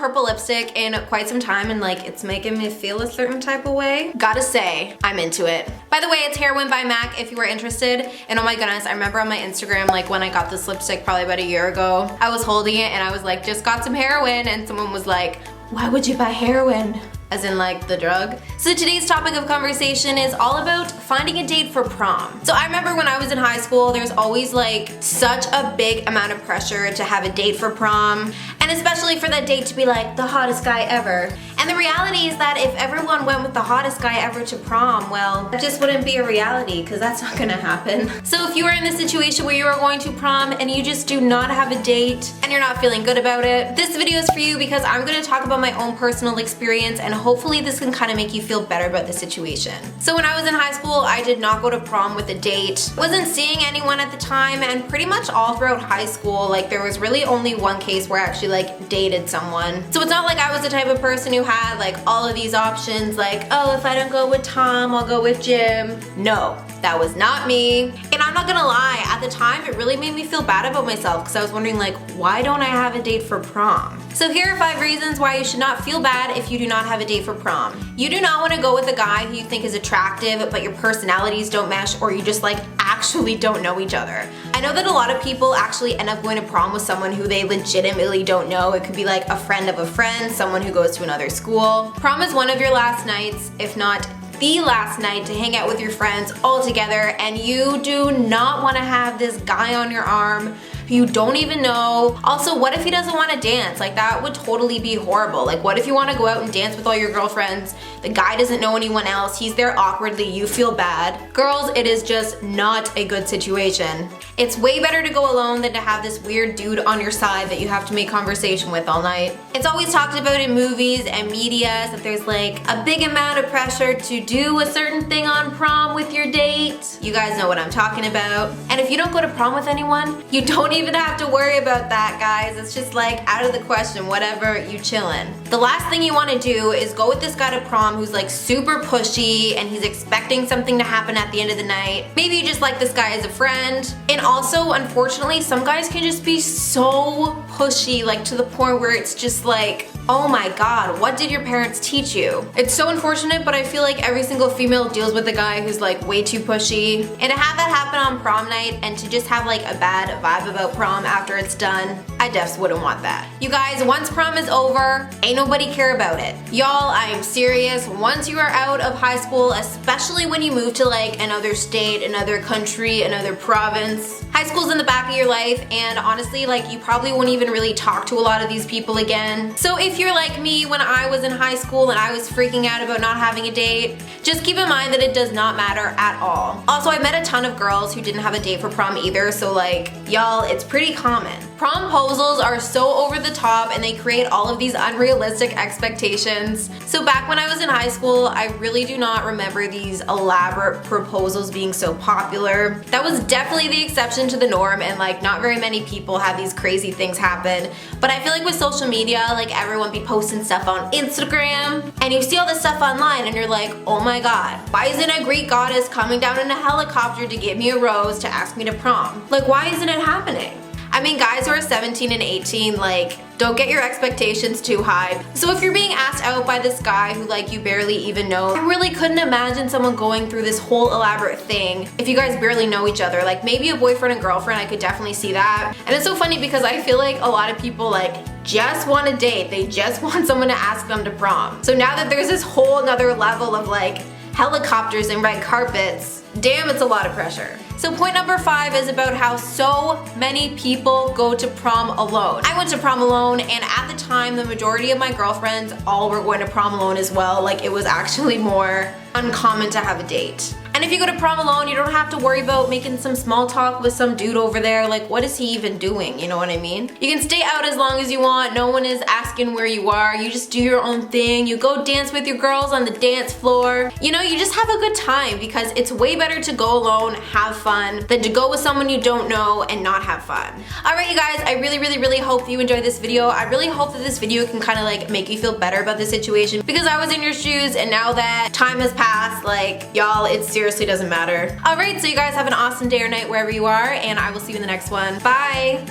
purple lipstick in quite some time and like it's making me feel a certain type of way. Gotta say, I'm into it. By the way, it's Heroin by MAC if you were interested. And oh my goodness, I remember on my Instagram, like when I got this lipstick probably about a year ago, I was holding it and I was like, just got some heroin, and someone was like, why would you buy heroin? As in like the drug. So today's topic of conversation is all about finding a date for prom. So I remember when I was in high school, there's always like such a big amount of pressure to have a date for prom, and especially for that date to be like the hottest guy ever. And the reality is that if everyone went with the hottest guy ever to prom, well, that just wouldn't be a reality because that's not gonna happen. So if you are in the situation where you are going to prom and you just do not have a date and you're not feeling good about it, this video is for you because I'm gonna talk about my own personal experience and hopefully this can kind of make you feel better about the situation. So when I was in high school, I did not go to prom with a date. Wasn't seeing anyone at the time, and pretty much all throughout high school, like there was really only one case where I actually like dated someone. So it's not like I was the type of person who had like all of these options like, oh, if I don't go with Tom, I'll go with Jim. No, that was not me. And I'm not gonna lie, at the time it really made me feel bad about myself because I was wondering like, why don't I have a date for prom? So here are 5 reasons why you should not feel bad if you do not have a date for prom. You do not want to go with a guy who you think is attractive but your personalities don't mesh, or you just like actually don't know each other. I know that a lot of people actually end up going to prom with someone who they legitimately don't know. It could be like a friend of a friend, someone who goes to another school. Prom is one of your last nights, if not the last night, to hang out with your friends all together, and you do not want to have this guy on your arm who you don't even know. Also, what if he doesn't want to dance? Like that would totally be horrible. Like what if you want to go out and dance with all your girlfriends, the guy doesn't know anyone else, he's there awkwardly, you feel bad. Girls, it is just not a good situation. It's way better to go alone than to have this weird dude on your side that you have to make conversation with all night. It's always talked about in movies and media that there's like a big amount of pressure to do a certain thing on prom with your date. You guys know what I'm talking about. And if you don't go to prom with anyone, you don't even have to worry about that, guys. It's just like out of the question, whatever, you chillin'. The last thing you want to do is go with this guy to prom who's like super pushy and he's expecting something to happen at the end of the night. Maybe you just like this guy as a friend. And also, unfortunately, some guys can just be so pushy, like to the point where it's just like, oh my god, what did your parents teach you? It's so unfortunate, but I feel like every single female deals with a guy who's like way too pushy. And to have that happen on prom night and to just have like a bad vibe about prom after it's done, I just wouldn't want that. You guys, once prom is over, ain't nobody care about it. Y'all, I am serious. Once you are out of high school, especially when you move to like another state, another country, another province, high school's in the back of your life, and honestly, like you probably won't even really talk to a lot of these people again. So if you're like me when I was in high school and I was freaking out about not having a date, just keep in mind that it does not matter at all. Also, I met a ton of girls who didn't have a date for prom either, so like, y'all, it's pretty common. Promposals are so over the top and they create all of these unrealistic expectations. So back when I was in high school, I really do not remember these elaborate proposals being so popular. That was definitely the exception to the norm, and like not very many people have these crazy things happen. But I feel like with social media, like everyone be posting stuff on Instagram and you see all this stuff online and you're like, oh my god, why isn't a Greek goddess coming down in a helicopter to give me a rose to ask me to prom? Like, why isn't it happening? I mean, guys who are 17 and 18, like, don't get your expectations too high. So if you're being asked out by this guy who like you barely even know, I really couldn't imagine someone going through this whole elaborate thing if you guys barely know each other. Like maybe a boyfriend and girlfriend, I could definitely see that. And it's so funny because I feel like a lot of people like just want a date. They just want someone to ask them to prom. So now that there's this whole another level of like helicopters and red carpets, damn, it's a lot of pressure. So point number 5 is about how so many people go to prom alone. I went to prom alone, and at the time the majority of my girlfriends all were going to prom alone as well. Like it was actually more uncommon to have a date. And if you go to prom alone, you don't have to worry about making some small talk with some dude over there. Like, what is he even doing? You know what I mean? You can stay out as long as you want. No one is asking where you are. You just do your own thing. You go dance with your girls on the dance floor. You know, you just have a good time because it's way better to go alone, have fun, than to go with someone you don't know and not have fun. Alright, you guys, I really hope you enjoyed this video. I really hope that this video can kind of like make you feel better about the situation because I was in your shoes, and now that time has passed, like, y'all, it seriously doesn't matter. Alright, so you guys have an awesome day or night wherever you are, and I will see you in the next one. Bye!